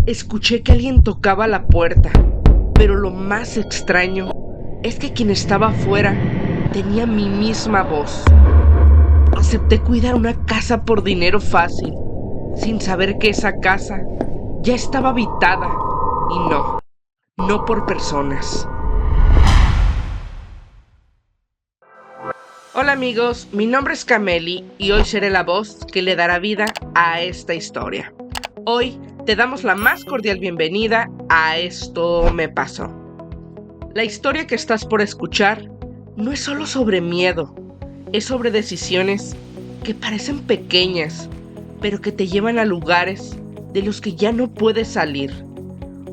Escuché que alguien tocaba la puerta, pero lo más extraño es que quien estaba afuera tenía mi misma voz. Acepté cuidar una casa por dinero fácil, sin saber que esa casa ya estaba habitada, y no por personas. Hola amigos, mi nombre es Cameli y hoy seré la voz que le dará vida a esta historia. Hoy te damos la más cordial bienvenida a Esto me pasó. La historia que estás por escuchar no es solo sobre miedo, es sobre decisiones que parecen pequeñas, pero que te llevan a lugares de los que ya no puedes salir.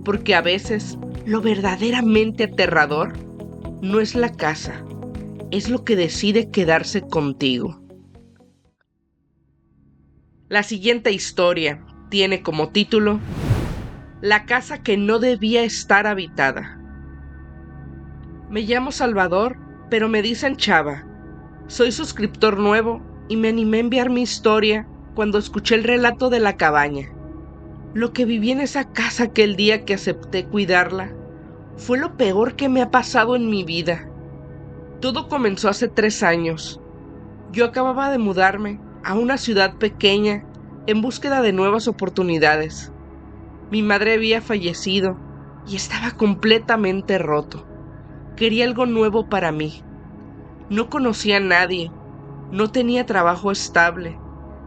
Porque a veces lo verdaderamente aterrador no es la casa, es lo que decide quedarse contigo. La siguiente historia tiene como título La casa que no debía estar habitada. Me llamo Salvador, pero me dicen Chava. Soy suscriptor nuevo y me animé a enviar mi historia cuando escuché el relato de la cabaña. Lo que viví en esa casa aquel día que acepté cuidarla fue lo peor que me ha pasado en mi vida. Todo comenzó hace 3 años. Yo acababa de mudarme a una ciudad pequeña en búsqueda de nuevas oportunidades. Mi madre había fallecido y estaba completamente roto. Quería algo nuevo para mí. No conocía a nadie, no tenía trabajo estable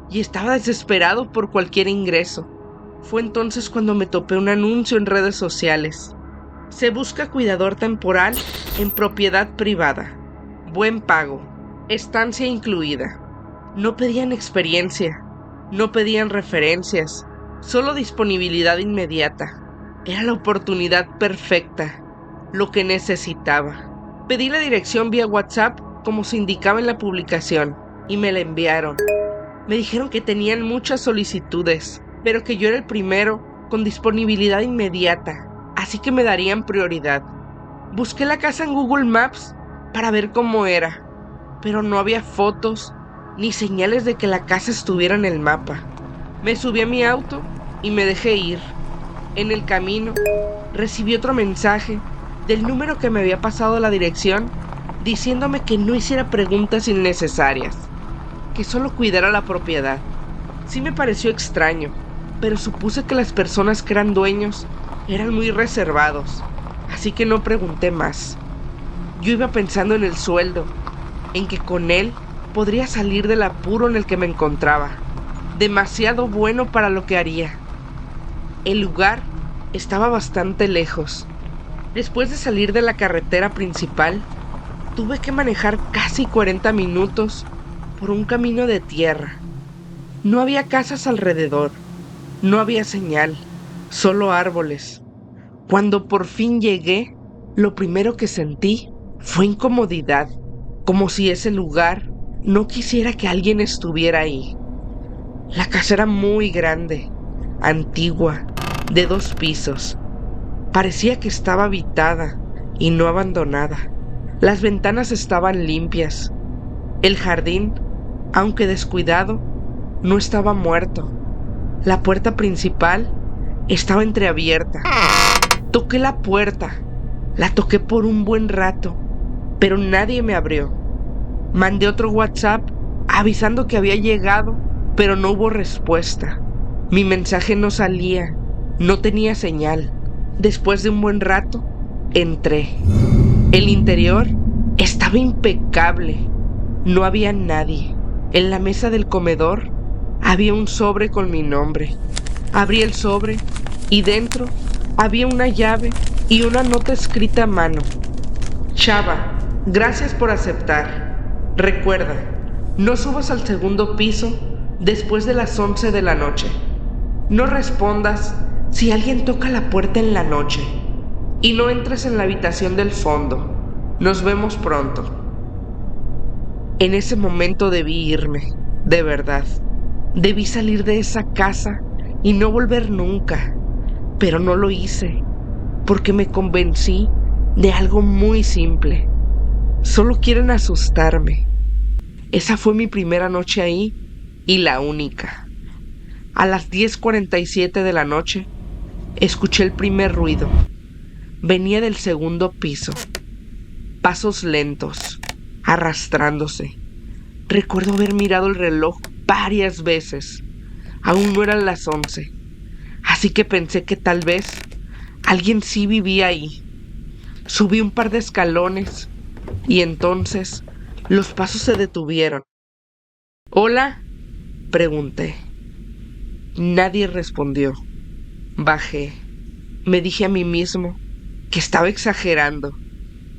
y estaba desesperado por cualquier ingreso. Fue entonces cuando me topé un anuncio en redes sociales. Se busca cuidador temporal en propiedad privada. Buen pago, estancia incluida. No pedían experiencia, no pedían referencias, solo disponibilidad inmediata. Era la oportunidad perfecta, lo que necesitaba. Pedí la dirección vía WhatsApp como se indicaba en la publicación y me la enviaron. Me dijeron que tenían muchas solicitudes, pero que yo era el primero con disponibilidad inmediata, así que me darían prioridad. Busqué la casa en Google Maps para ver cómo era, pero no había fotos ni señales de que la casa estuviera en el mapa. Me subí a mi auto y me dejé ir. En el camino recibí otro mensaje del número que me había pasado la dirección diciéndome que no hiciera preguntas innecesarias, que solo cuidara la propiedad. Sí me pareció extraño, pero supuse que las personas que eran dueños eran muy reservados, así que no pregunté más. Yo iba pensando en el sueldo, en que con él podría salir del apuro en el que me encontraba. Demasiado bueno para lo que haría. El lugar estaba bastante lejos. Después de salir de la carretera principal, tuve que manejar casi 40 minutos por un camino de tierra. No había casas alrededor, no había señal, solo árboles. Cuando por fin llegué, lo primero que sentí fue incomodidad, como si ese lugar no quisiera que alguien estuviera ahí. La casa era muy grande, antigua, de 2 pisos. Parecía que estaba habitada y no abandonada. Las ventanas estaban limpias. El jardín, aunque descuidado, no estaba muerto. La puerta principal estaba entreabierta. Toqué la puerta. La toqué por un buen rato, pero nadie me abrió. Mandé otro WhatsApp avisando que había llegado, pero no hubo respuesta. Mi mensaje no salía, no tenía señal. Después de un buen rato, entré. El interior estaba impecable. No había nadie. En la mesa del comedor había un sobre con mi nombre. Abrí el sobre y dentro había una llave y una nota escrita a mano. Chava, gracias por aceptar. Recuerda, no subas al 2.º piso después de las 11 de la noche. No respondas si alguien toca la puerta en la noche. Y no entres en la habitación del fondo. Nos vemos pronto. En ese momento debí irme, de verdad. Debí salir de esa casa y no volver nunca. Pero no lo hice, porque me convencí de algo muy simple. Solo quieren asustarme. Esa fue mi primera noche ahí y la única. A las 10:47 de la noche, Escuché el primer ruido. Venía del segundo piso. Pasos lentos, arrastrándose. Recuerdo haber mirado el reloj varias veces. Aún no eran las 11. Así que pensé que tal vez alguien sí vivía ahí. Subí un par de escalones y entonces los pasos se detuvieron. ¿Hola?, pregunté. Nadie respondió. Bajé. Me dije a mí mismo que estaba exagerando,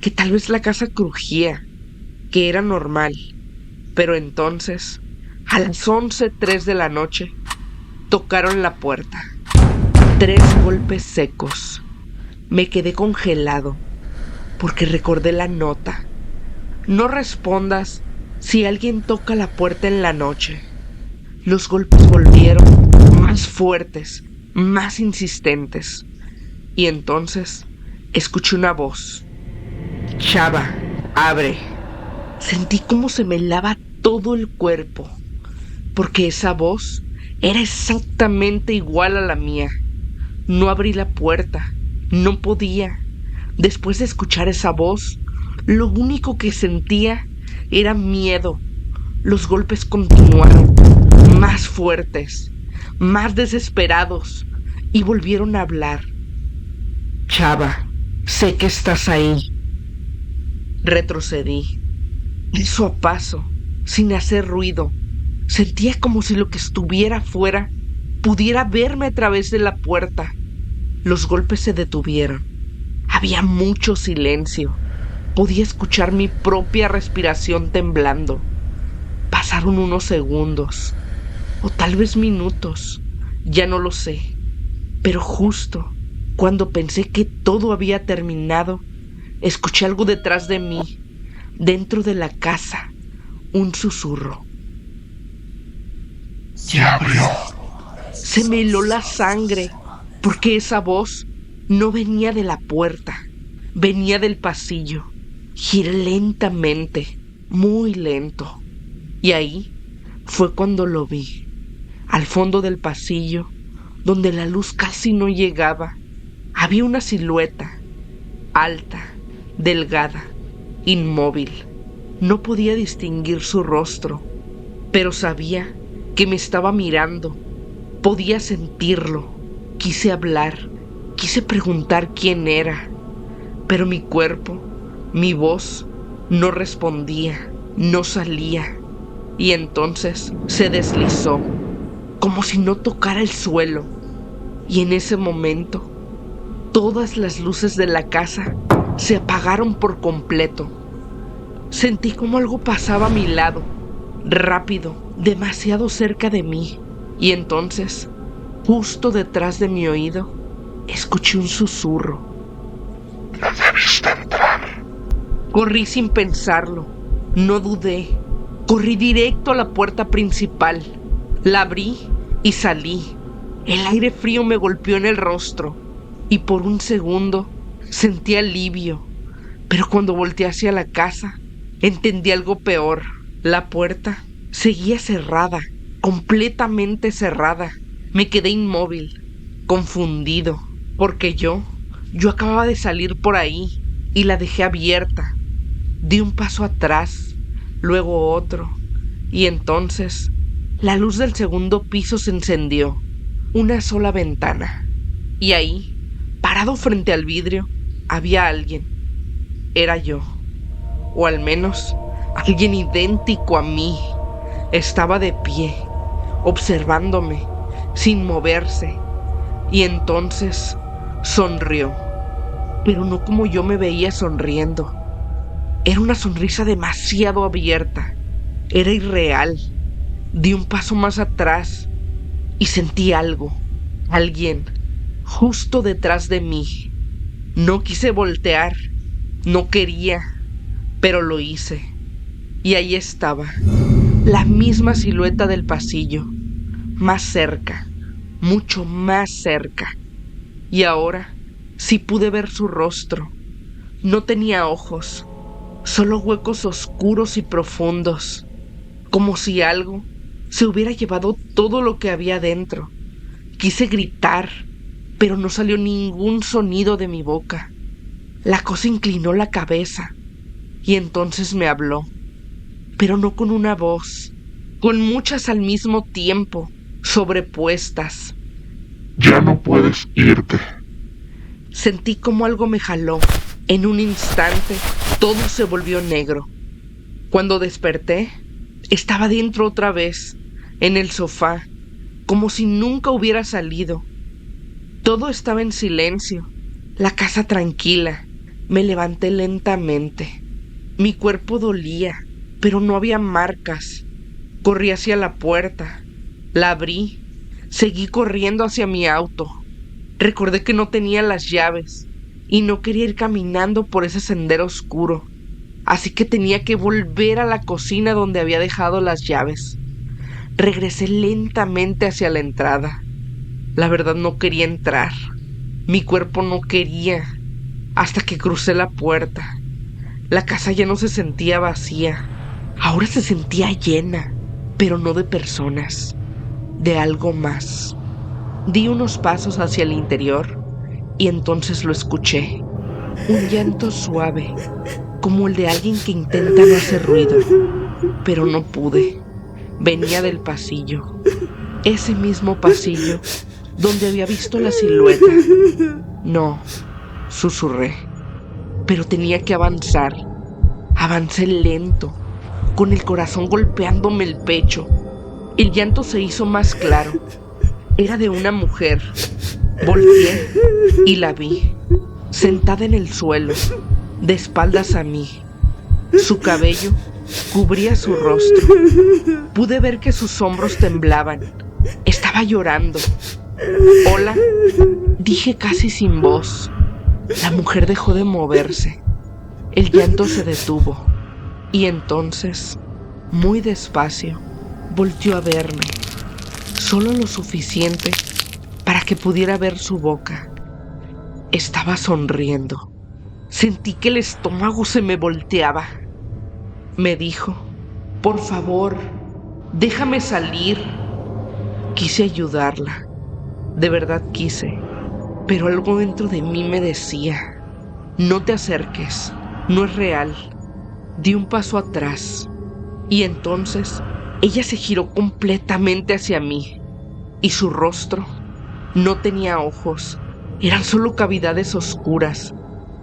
que tal vez la casa crujía, que era normal. Pero entonces, a las 11:03 de la noche, tocaron la puerta. 3 golpes secos. Me quedé congelado, porque recordé la nota. No respondas si alguien toca la puerta en la noche. Los golpes volvieron, más fuertes, más insistentes. Y entonces escuché una voz. Chava, abre. Sentí cómo se me helaba todo el cuerpo, porque esa voz era exactamente igual a la mía. No abrí la puerta, no podía. Después de escuchar esa voz, lo único que sentía era miedo. Los golpes continuaron, más fuertes, más desesperados, y volvieron a hablar. Chava, sé que estás ahí. Retrocedí, paso a paso, sin hacer ruido. Sentía como si lo que estuviera afuera pudiera verme a través de la puerta. Los golpes se detuvieron. Había mucho silencio. Podía escuchar mi propia respiración temblando. Pasaron unos segundos, o tal vez minutos, ya no lo sé. Pero justo cuando pensé que todo había terminado, escuché algo detrás de mí, dentro de la casa, un susurro. Ya abrió. Se me heló la sangre, porque esa voz no venía de la puerta, venía del pasillo. Giré lentamente, muy lento, y ahí fue cuando lo vi, al fondo del pasillo, donde la luz casi no llegaba. Había una silueta, alta, delgada, inmóvil. No podía distinguir su rostro, pero sabía que me estaba mirando. Podía sentirlo. Quise hablar, quise preguntar quién era, pero mi cuerpo, mi voz, no respondía, no salía. Y entonces se deslizó, como si no tocara el suelo. Y en ese momento, todas las luces de la casa se apagaron por completo. Sentí como algo pasaba a mi lado, rápido, demasiado cerca de mí. Y entonces, justo detrás de mi oído, escuché un susurro. No debiste entrar. Corrí sin pensarlo, no dudé. Corrí directo a la puerta principal. La abrí y salí. El aire frío me golpeó en el rostro y por un segundo sentí alivio. Pero cuando volteé hacia la casa, entendí algo peor. La puerta seguía cerrada, completamente cerrada. Me quedé inmóvil, confundido, porque yo acababa de salir por ahí y la dejé abierta. Di un paso atrás, luego otro, y entonces la luz del segundo piso se encendió. Una sola ventana. Y ahí, parado frente al vidrio, había alguien. Era yo, o al menos alguien idéntico a mí. Estaba de pie, observándome, sin moverse, y entonces sonrió, pero no como yo me veía sonriendo. Era una sonrisa demasiado abierta, era irreal. Di un paso más atrás y sentí algo, alguien, justo detrás de mí. No quise voltear, no quería, pero lo hice. Y ahí estaba, la misma silueta del pasillo, más cerca, mucho más cerca. Y ahora sí pude ver su rostro. No tenía ojos, solo huecos oscuros y profundos, como si algo se hubiera llevado todo lo que había dentro. Quise gritar, pero no salió ningún sonido de mi boca. La cosa inclinó la cabeza y entonces me habló, pero no con una voz, con muchas al mismo tiempo, sobrepuestas. Ya no puedes irte. Sentí como algo me jaló. En un instante, todo se volvió negro. Cuando desperté, estaba dentro otra vez, en el sofá, como si nunca hubiera salido. Todo estaba en silencio, la casa tranquila. Me levanté lentamente. Mi cuerpo dolía, pero no había marcas. Corrí hacia la puerta, la abrí, seguí corriendo hacia mi auto. Recordé que no tenía las llaves y no quería ir caminando por ese sendero oscuro, así que tenía que volver a la cocina donde había dejado las llaves. Regresé lentamente hacia la entrada. La verdad no quería entrar. Mi cuerpo no quería, hasta que crucé la puerta. La casa ya no se sentía vacía, ahora se sentía llena, pero no de personas, de algo más. Di unos pasos hacia el interior y entonces lo escuché. Un llanto suave, como el de alguien que intenta no hacer ruido, pero no pude. Venía del pasillo, ese mismo pasillo donde había visto la silueta. No, susurré, pero tenía que avanzar. Avancé lento, con el corazón golpeándome el pecho. El llanto se hizo más claro. Era de una mujer. Volteé y la vi, sentada en el suelo, de espaldas a mí. Su cabello cubría su rostro. Pude ver que sus hombros temblaban. Estaba llorando. «Hola», dije casi sin voz. La mujer dejó de moverse. El llanto se detuvo. Y entonces, muy despacio, volteó a verme. Solo lo suficiente para que pudiera ver su boca. Estaba sonriendo. Sentí que el estómago se me volteaba. Me dijo: «Por favor, déjame salir». Quise ayudarla. De verdad quise. Pero algo dentro de mí me decía: «No te acerques, no es real». Di un paso atrás. Y entonces ella se giró completamente hacia mí. Y su rostro no tenía ojos. Eran solo cavidades oscuras.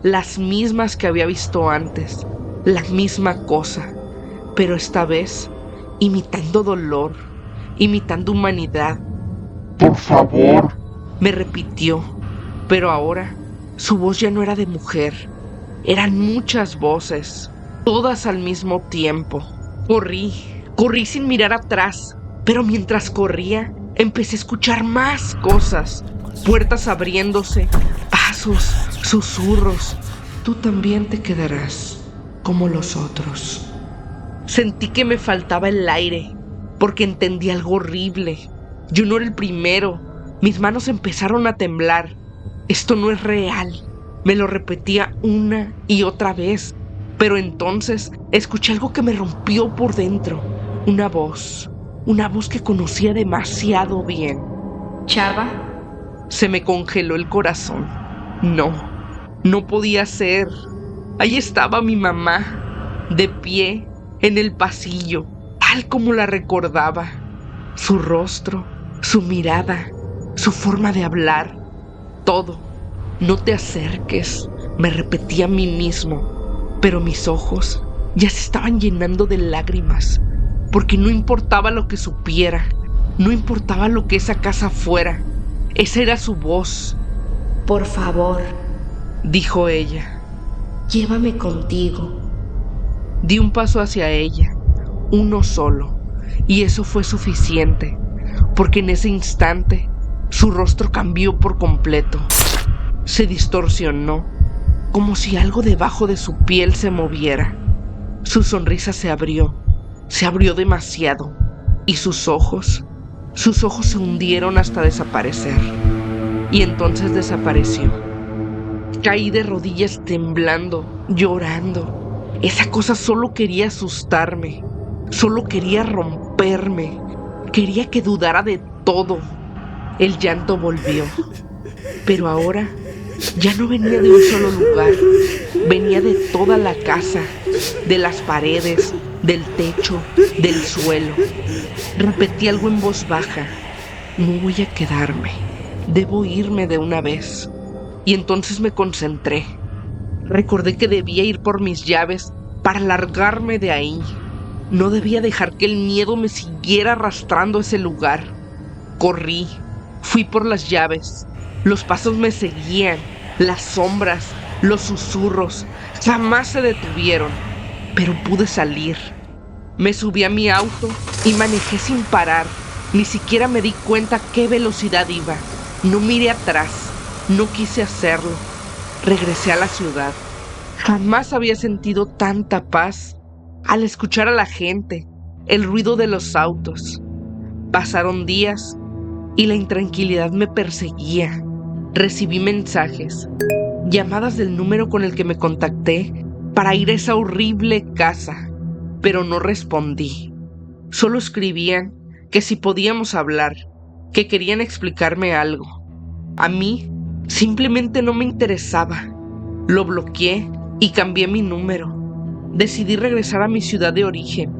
Las mismas que había visto antes. La misma cosa. Pero esta vez imitando dolor, imitando humanidad. Por favor. Me repitió. Pero ahora su voz ya no era de mujer. Eran muchas voces, todas al mismo tiempo. Corrí sin mirar atrás. Pero mientras corría, empecé a escuchar más cosas. Puertas abriéndose, pasos, susurros. «Tú también te quedarás como los otros». Sentí que me faltaba el aire, porque entendí algo horrible. Yo no era el primero. Mis manos empezaron a temblar. Esto no es real. Me lo repetía una y otra vez. Pero entonces escuché algo que me rompió por dentro. Una voz que conocía demasiado bien. «¿Chava?» Se me congeló el corazón. No podía ser. Ahí estaba mi mamá, de pie, en el pasillo, tal como la recordaba. Su rostro, su mirada, su forma de hablar, todo. «No te acerques», me repetía a mí mismo, pero mis ojos ya se estaban llenando de lágrimas, porque no importaba lo que supiera, no importaba lo que esa casa fuera, esa era su voz. «Por favor», dijo ella, «llévame contigo». Di un paso hacia ella, uno solo, y eso fue suficiente, porque en ese instante su rostro cambió por completo. Se distorsionó, como si algo debajo de su piel se moviera. Su sonrisa se abrió demasiado, y sus ojos se hundieron hasta desaparecer. Y entonces desapareció. Caí de rodillas temblando, llorando. Esa cosa solo quería asustarme, solo quería romperme, quería que dudara de todo. El llanto volvió, Pero ahora ya no venía de un solo lugar, venía de toda la casa, de las paredes, del techo, del suelo. Repetí algo en voz baja: no voy a quedarme, debo irme de una vez. Y entonces me concentré. Recordé que debía ir por mis llaves para largarme de ahí. No debía dejar que el miedo me siguiera arrastrando a ese lugar. Corrí, fui por las llaves. Los pasos me seguían, las sombras, los susurros, jamás se detuvieron. Pero pude salir. Me subí a mi auto y manejé sin parar. Ni siquiera me di cuenta a qué velocidad iba. No miré atrás, no quise hacerlo. Regresé a la ciudad. Jamás había sentido tanta paz al escuchar a la gente, el ruido de los autos. Pasaron días y la intranquilidad me perseguía. Recibí mensajes, llamadas del número con el que me contacté para ir a esa horrible casa, pero no respondí. Solo escribían que si podíamos hablar, que querían explicarme algo. A mí simplemente no me interesaba. Lo bloqueé y cambié mi número. Decidí regresar a mi ciudad de origen.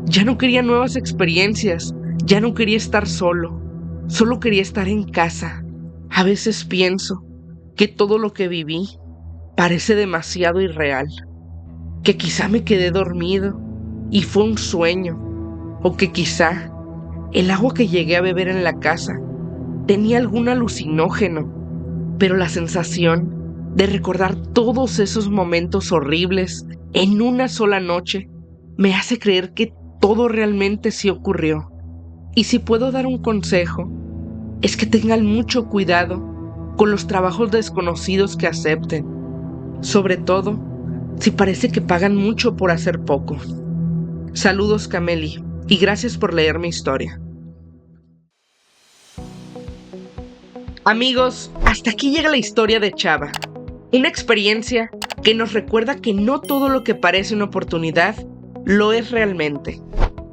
Ya no quería nuevas experiencias, ya no quería estar solo. Solo quería estar en casa. A veces pienso que todo lo que viví parece demasiado irreal, que quizá me quedé dormido y fue un sueño, o que quizá el agua que llegué a beber en la casa tenía algún alucinógeno, pero la sensación de recordar todos esos momentos horribles en una sola noche me hace creer que todo realmente sí ocurrió. Y si puedo dar un consejo, es que tengan mucho cuidado con los trabajos desconocidos que acepten, sobre todo si parece que pagan mucho por hacer poco. Saludos, Cameli, y gracias por leer mi historia. Amigos, hasta aquí llega la historia de Chava. Una experiencia que nos recuerda que no todo lo que parece una oportunidad lo es realmente.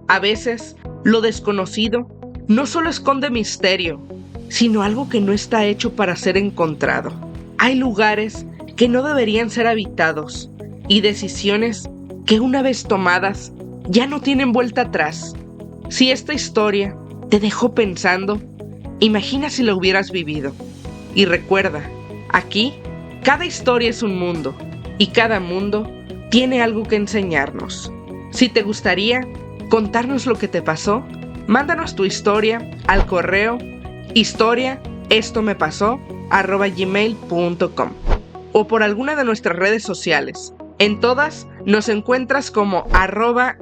A veces, lo desconocido no solo esconde misterio, sino algo que no está hecho para ser encontrado. Hay lugares que no deberían ser habitados y decisiones que una vez tomadas ya no tienen vuelta atrás. Si esta historia te dejó pensando, imagina si lo hubieras vivido. Y recuerda, aquí cada historia es un mundo y cada mundo tiene algo que enseñarnos. Si te gustaría contarnos lo que te pasó, mándanos tu historia al correo historiaestomepasó@gmail.com o por alguna de nuestras redes sociales. En todas nos encuentras como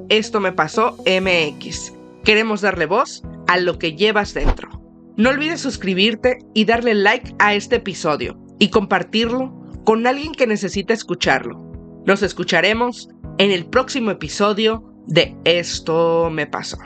@estomepasómx. Queremos darle voz a lo que llevas dentro. No olvides suscribirte y darle like a este episodio y compartirlo con alguien que necesita escucharlo. Nos escucharemos en el próximo episodio de Esto Me Pasó.